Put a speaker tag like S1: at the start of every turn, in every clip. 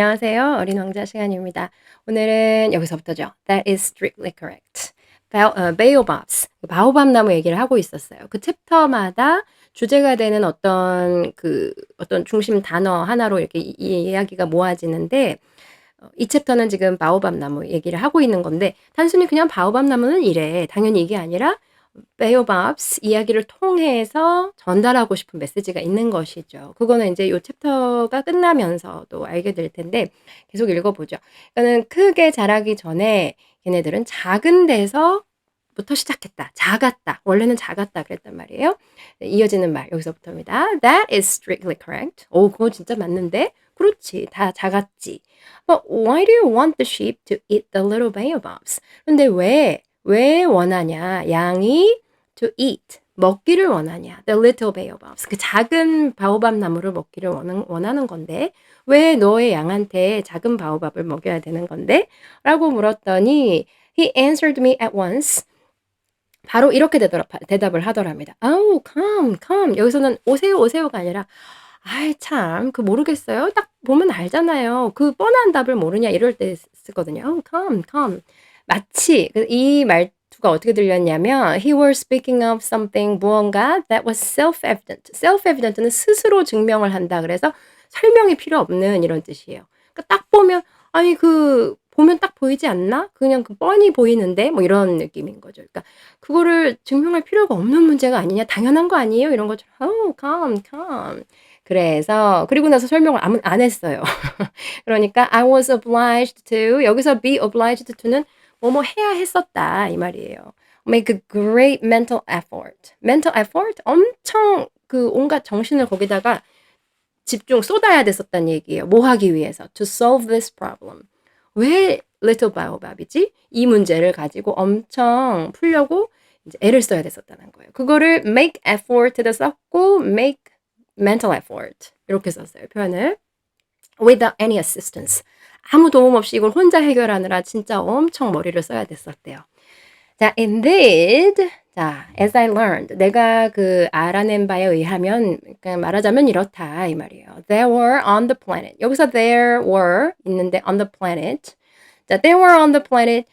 S1: 안녕하세요. 어린 왕자 시간입니다. 오늘은 여기서부터죠. That is strictly correct. baobabs, 바오밥 나무 얘기를 하고 있었어요. 그 챕터마다 주제가 되는 어떤 중심 단어 하나로 이렇게 이 이야기가 모아지는데 이 챕터는 지금 바오밥 나무 얘기를 하고 있는 건데 단순히 그냥 바오밥 나무는 이래. 당연히 이게 아니라 baobabs 이야기를 통해서 전달하고 싶은 메시지가 있는 것이죠. 그거는 인제 요 챕터가 끝나면서도 알게 될 텐데 계속 읽어보죠. 그러니까는 크게 자라기 전에 걔네들은 작은 데서부터 시작했다. 작았다. 원래는 작았다 그랬단 말이에요. 네, 이어지는 말 여기서부터입니다. That is strictly correct. 그거 진짜 맞는데? 그렇지. 다 작았지. But why do you want the sheep to eat the little baobabs? 근데 왜 원하냐? 양이 to eat 먹기를 원하냐? The little baobabs 그 작은 바오밥 나무를 먹기를 원하는 건데 왜 너의 양한테 작은 바오밥을 먹여야 되는 건데? 라고 물었더니 he answered me at once. 바로 이렇게 대답을 하더랍니다. Oh, come. 여기서는 오세요, 오세요가 아니라 아이 참 그 모르겠어요. 딱 보면 알잖아요. 그 뻔한 답을 모르냐 이럴 때 쓰거든요. Oh, come. 마치 이 말투가 어떻게 들렸냐면 he was speaking of something 무언가 that was self-evident. self-evident는 스스로 증명을 한다. 그래서 설명이 필요 없는 이런 뜻이에요. 그러니까 딱 보면 아니 보면 딱 보이지 않나? 그냥 뻔히 보이는데 뭐 이런 느낌인 거죠. 그러니까 그거를 증명할 필요가 없는 문제가 아니냐? 당연한 거 아니에요? 이런 것처럼 "Oh, come." 그래서 그리고 나서 설명을 안 했어요. 그러니까 I was obliged to 여기서 be obliged to는 뭐뭐 해야 했었다 이 말이에요. Make a great mental effort. mental effort 엄청 온갖 정신을 거기다가 쏟아야 됐었다는 얘기예요. 뭐 하기 위해서? To solve this problem. 왜 little baobab이지? 이 문제를 가지고 엄청 풀려고 이제 애를 써야 됐었다는 거예요. 그거를 make effort도 썼고 make mental effort 이렇게 썼어요. 표현을. Without any assistance. 아무 도움 없이 이걸 혼자 해결하느라 진짜 엄청 머리를 써야 됐었대요. 자, indeed. 자, as I learned. 내가 알아낸 바에 의하면, 그러니까 말하자면 이렇다, 이 말이에요. There were on the planet. 여기서 there were 있는데 on the planet. 자, there were on the planet.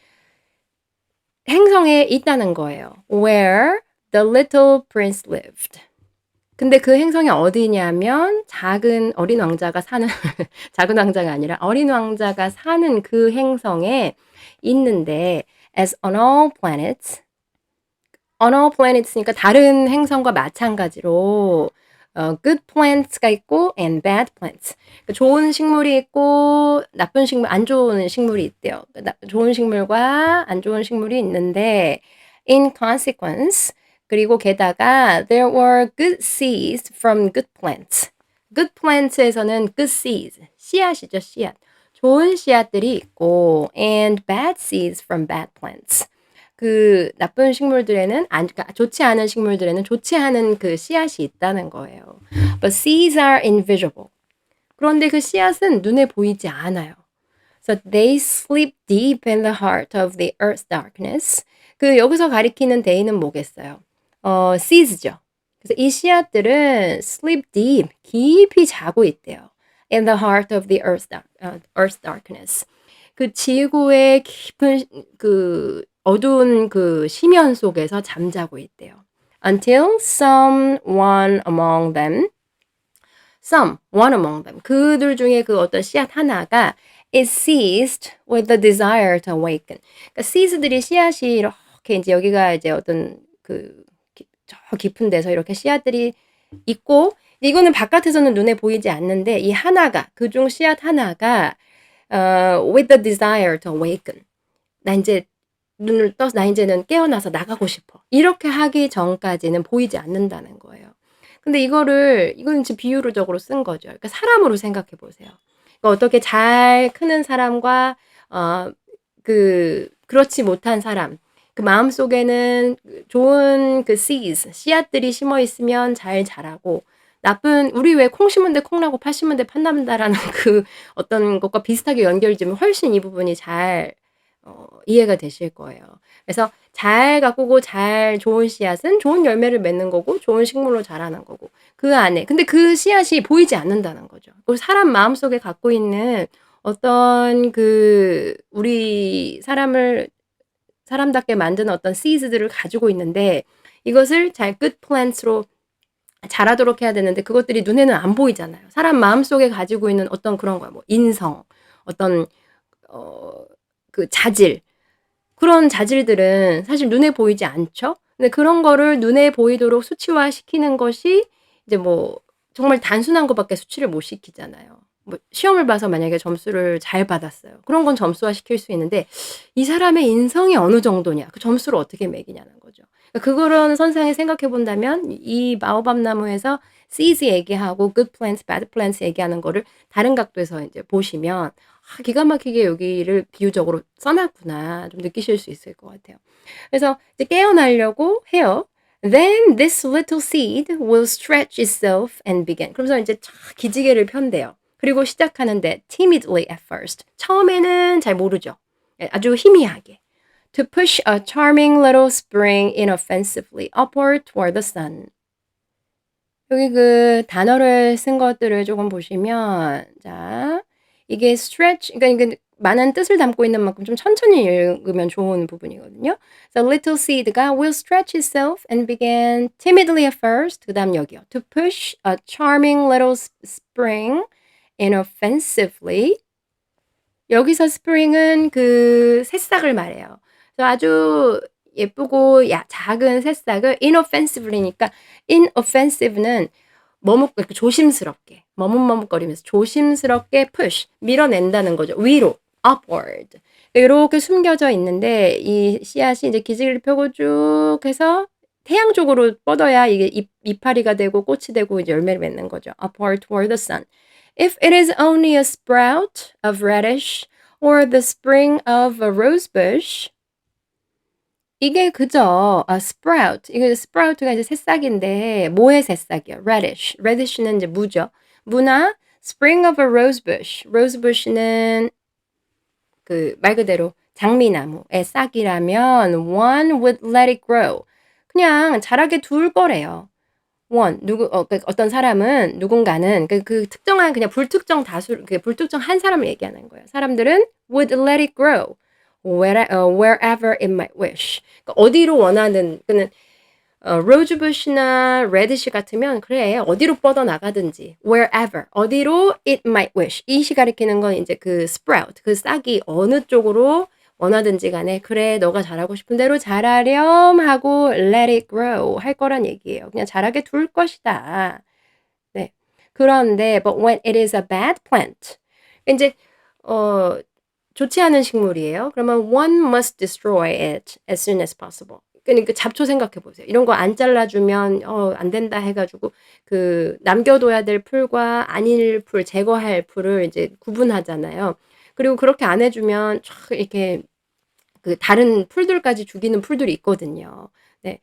S1: 행성에 있다는 거예요. Where the little prince lived. 근데 그 행성이 어디냐면 작은 어린 왕자가 사는 작은 왕자가 아니라 어린 왕자가 사는 그 행성에 있는데 as on all planets니까 다른 행성과 마찬가지로 good plants가 있고 and bad plants. 그러니까 좋은 식물이 있고 나쁜 식물, 안 좋은 식물이 있대요. 좋은 식물과 안 좋은 식물이 있는데 in consequence 그리고 게다가 there were good seeds from good plants. good plants에서는 good seeds, 씨앗이죠, 씨앗. 좋은 씨앗들이 있고 and bad seeds from bad plants. 나쁜 식물들에는 그러니까 좋지 않은 식물들에는 좋지 않은 씨앗이 있다는 거예요. But seeds are invisible. 그런데 그 씨앗은 눈에 보이지 않아요. So they sleep deep in the heart of the earth's darkness. 여기서 가리키는 they는 뭐겠어요? seeds죠. 그래서 이 씨앗들은 sleep deep, 깊이 자고 있대요. In the heart of the earth's darkness. 지구의 깊은 어두운 심연 속에서 잠자고 있대요. Until one among them, 그들 중에 어떤 씨앗 하나가 is seized with the desire to awaken. 그러니까 seeds들이 씨앗이 이렇게 이제 여기가 이제 어떤 저 깊은 데서 이렇게 씨앗들이 있고 이거는 바깥에서는 눈에 보이지 않는데 이 하나가 그중 씨앗 하나가 with the desire to awaken. 나 이제는 깨어나서 나가고 싶어. 이렇게 하기 전까지는 보이지 않는다는 거예요. 근데 이거는 지금 비유적으로 쓴 거죠. 그러니까 사람으로 생각해 보세요. 그러니까 어떻게 잘 크는 사람과 그렇지 못한 사람. 마음속에는 좋은 seeds, 씨앗들이 심어 있으면 잘 자라고 우리 왜 콩 심은데 콩나고 팥 심은데 팥 난다라는 어떤 것과 비슷하게 연결되면 훨씬 이 부분이 잘 이해가 되실 거예요. 그래서 잘 가꾸고 잘 좋은 씨앗은 좋은 열매를 맺는 거고 좋은 식물로 자라는 거고 그 안에 근데 그 씨앗이 보이지 않는다는 거죠. 사람 마음속에 갖고 있는 어떤 우리 사람답게 만드는 어떤 seeds들을 가지고 있는데 이것을 잘 good plants로 자라도록 해야 되는데 그것들이 눈에는 안 보이잖아요. 사람 마음속에 가지고 있는 어떤 그런 거야. 뭐 인성, 어떤 어 자질. 그런 자질들은 사실 눈에 보이지 않죠. 근데 그런 거를 눈에 보이도록 수치화시키는 것이 이제 뭐 정말 단순한 것밖에 수치를 못 시키잖아요. 뭐 시험을 봐서 만약에 점수를 잘 받았어요. 그런 건 점수화시킬 수 있는데 이 사람의 인성이 어느 정도냐, 그 점수를 어떻게 매기냐는 거죠. 그런 선상에 생각해 본다면 이 바오밥 나무에서 seeds 얘기하고 good plants, bad plants 얘기하는 거를 다른 각도에서 이제 보시면 기가 막히게 여기를 비유적으로 써 놨구나 좀 느끼실 수 있을 것 같아요. 그래서 이제 깨어나려고 해요. Then this little seed will stretch itself and begin. 그러면서 이제 기지개를 편대요. 그리고 시작하는데 timidly at first. 처음에는 잘 모르죠. 아주 희미하게. To push a charming little spring inoffensively upward toward the sun. 여기 단어를 쓴 것들을 조금 보시면 자 이게 stretch 그러니까 이게 많은 뜻을 담고 있는 만큼 좀 천천히 읽으면 좋은 부분이거든요. So little seed가 will stretch itself and began timidly at first. 그다음 여기요. To push a charming little spring inoffensively. 여기서 spring은 새싹을 말해요. 그래서 아주 예쁘고 작은 새싹을 inoffensively니까 inoffensive는 이렇게 조심스럽게 머뭇머뭇거리면서 조심스럽게 push 밀어낸다는 거죠. 위로 upward 이렇게 숨겨져 있는데 이 씨앗이 이제 기지개를 펴고 쭉 해서 태양 쪽으로 뻗어야 이게 이파리가 되고 꽃이 되고 이제 열매를 맺는 거죠. upward toward the sun. If it is only a sprout of radish or the spring of a rose bush, 이게 그저 sprout. 이게 sprout가 이제 새싹인데 뭐의 새싹이요? radish. radish는 이제 무죠. 무나 spring of a rose bush. rose bush는 말 그대로 장미나무의 싹이라면 one would let it grow. 그냥 자라게 둘 거래요. 어떤 사람은 누군가는 특정한 그냥 불특정 다수 불특정 한 사람을 얘기하는 거예요. 사람들은 would let it grow wherever it might wish. 그러니까 어디로 원하는 로즈부시나 레드시 같으면 그래 어디로 뻗어 나가든지 wherever 어디로 it might wish 이시 가리키는 건 이제 sprout 싹이 어느 쪽으로 원하든지 간에 그래 너가 자라고 싶은 대로 자라렴 하고 let it grow 할 거란 얘기예요. 그냥 자라게 둘 것이다. 네. 그런데 but when it is a bad plant 이제 좋지 않은 식물이에요. 그러면 one must destroy it as soon as possible. 그러니까 잡초 생각해 보세요. 이런 거 안 잘라주면 안 된다 해가지고 남겨둬야 될 풀과 아닐 풀 제거할 풀을 이제 구분하잖아요. 그리고 그렇게 안 해주면 촥 이렇게 다른 풀들까지 죽이는 풀들이 있거든요. 네.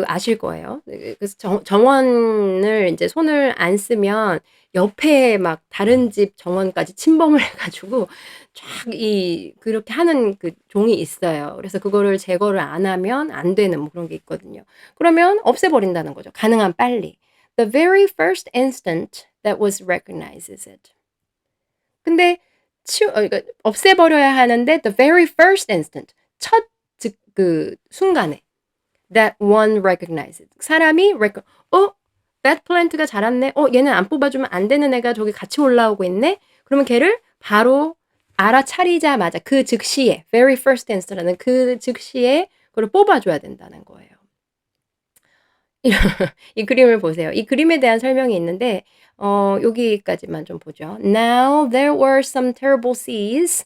S1: 아실 거예요. 그래서 정원을 이제 손을 안 쓰면 옆에 막 다른 집 정원까지 침범을 해가지고 쫙 그렇게 하는 종이 있어요. 그래서 그거를 제거를 안 하면 안 되는 뭐 그런 게 있거든요. 그러면 없애버린다는 거죠. 가능한 빨리. The very first instant that was recognizes it. 근데 그러니까 없애버려야 하는데 the very first instant 첫 순간에 that one recognizes 사람이 that plant가 자랐네. 얘는 안 뽑아주면 안 되는 애가 저기 같이 올라오고 있네. 그러면 걔를 바로 알아차리자마자 그 즉시에 very first instant라는 그 즉시에 그걸 뽑아줘야 된다는 거예요. 이 그림을 보세요. 이 그림에 대한 설명이 있는데 여기까지만 좀 보죠. Now there were some terrible seas.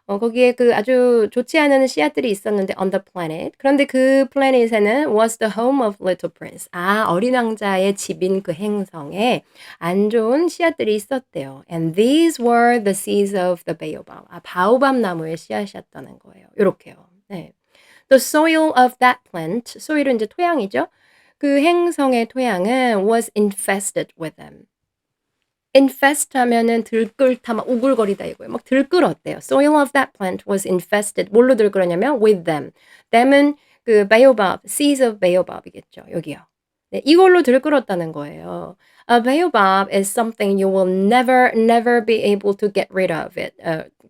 S1: 거기에 아주 좋지 않은 씨앗들이 있었는데 on the planet. 그런데 그 플래닛에는 was the home of little prince. 어린 왕자의 집인 그 행성에 안 좋은 씨앗들이 있었대요. And these were the seeds of the baobab. 바오밥 나무의 씨앗이었다는 거예요. 요렇게요. 네. The soil of that plant. soil은 이제 토양이죠. 그 행성의 토양은 was infested with them. infest 하면은 들끓다 막 우글거리다 이거예요. 막 들끓었대요. Soil of that plant was infested. 뭘로 들끓었냐면 with them. them은 baobab, seeds of baobab이겠죠. 여기요. 네, 이걸로 들끓었다는 거예요. A baobab is something you will never, never be able to get rid of it.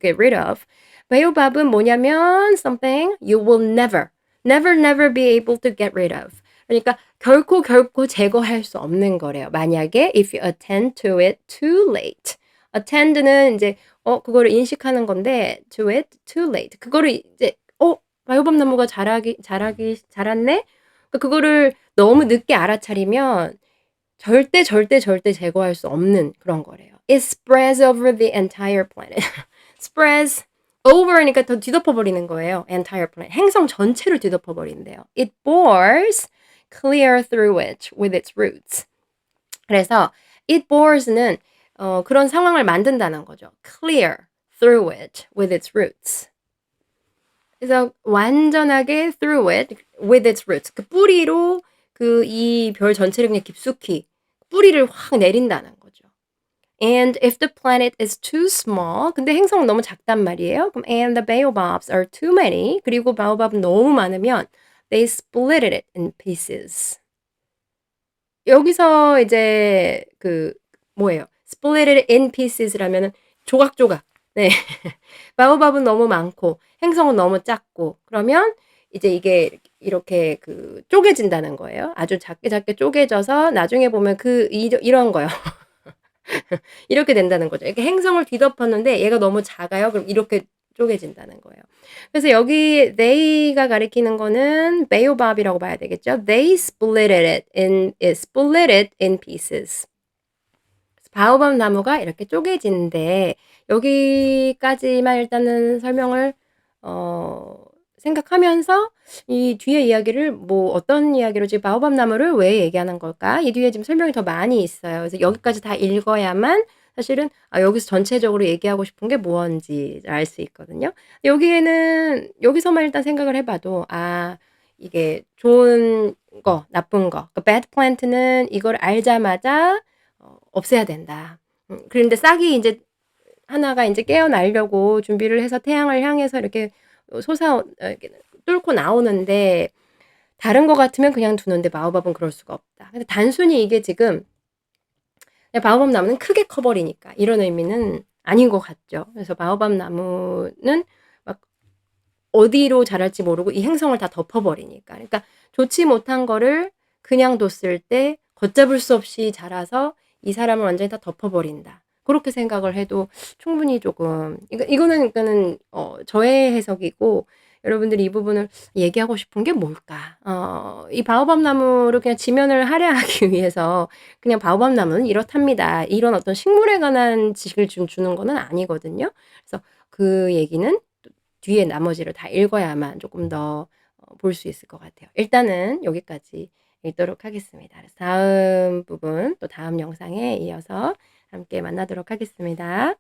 S1: Get rid of. baobab은 뭐냐면 something you will never, never, never be able to get rid of. 그러니까 결코 결코 제거할 수 없는 거래요. 만약에 if you attend to it too late. attend는 이제 그거를 인식하는 건데 to it too late. 그거를 이제 바이오밤 나무가 자랐네. 그거를 너무 늦게 알아차리면 절대, 절대, 절대 제거할 수 없는 그런 거래요. It spreads over the entire planet. spreads over니까 더 뒤덮어 버리는 거예요. entire planet. 행성 전체를 뒤덮어 버린대요. It bores clear through it with its roots. 그래서 it bores는 그런 상황을 만든다는 거죠. clear through it with its roots. 그래서 완전하게 through it with its roots. 그 뿌리로 이 별 전체를 그냥 깊숙이 뿌리를 확 내린다는 거죠. And if the planet is too small, 근데 행성은 너무 작단 말이에요. 그럼 and the baobabs are too many, 그리고 바오밥은 너무 많으면 they split it in pieces. 여기서 이제 뭐예요? split it in pieces라면은 조각조각. 네. 바오밥은 너무 많고 행성은 너무 작고 그러면 이제 이게 이렇게 쪼개진다는 거예요. 아주 작게 작게 쪼개져서 나중에 보면 이런 거요. 이렇게 된다는 거죠. 이렇게 행성을 뒤덮었는데 얘가 너무 작아요. 그럼 이렇게 쪼개진다는 거예요. 그래서 여기 they가 가리키는 거는 baobab이라고 봐야 되겠죠. They split it in pieces. 바오밥 나무가 이렇게 쪼개진대. 여기까지만 일단은 설명을 생각하면서 이 뒤에 이야기를 뭐 어떤 이야기로 지금 바오밥 나무를 왜 얘기하는 걸까? 이 뒤에 지금 설명이 더 많이 있어요. 그래서 여기까지 다 읽어야만 사실은 여기서 전체적으로 얘기하고 싶은 게 뭔지를 알 수 있거든요. 여기서만 일단 생각을 해 봐도 이게 좋은 거, 나쁜 거. bad plant는 이걸 알자마자 없애야 된다. 그런데 싹이 인제 하나가 인제 깨어나려고 준비를 해서 태양을 향해서 이렇게 이렇게 뚫고 나오는데 다른 거 같으면 그냥 두는데 바오밥은 그럴 수가 없다. 근데 단순히 이게 지금 바오밥 나무는 크게 커 버리니까 이런 의미는 아닌 것 같죠. 그래서 바오밥 나무는 막 어디로 자랄지 모르고 이 행성을 다 덮어 버리니까. 그러니까 좋지 못한 거를 그냥 뒀을 때 걷잡을 수 없이 자라서 이 사람을 완전히 다 덮어 버린다. 고렇게 생각을 해도 충분히 조금 이거는 저의 해석이고 여러분들이 이 부분을 얘기하고 싶은 게 뭘까? 이 바오밥 나무를 그냥 지면을 할애하기 위해서 그냥 바오밥 나무는 이렇답니다. 이런 어떤 식물에 관한 지식을 주는 거는 아니거든요. 그래서 그 얘기는 또 뒤에 나머지를 다 읽어야만 조금 더 볼 수 있을 것 같아요. 일단은 여기까지 읽도록 하겠습니다. 그래서 다음 부분 또 다음 영상에 이어서 함께 만나도록 하겠습니다.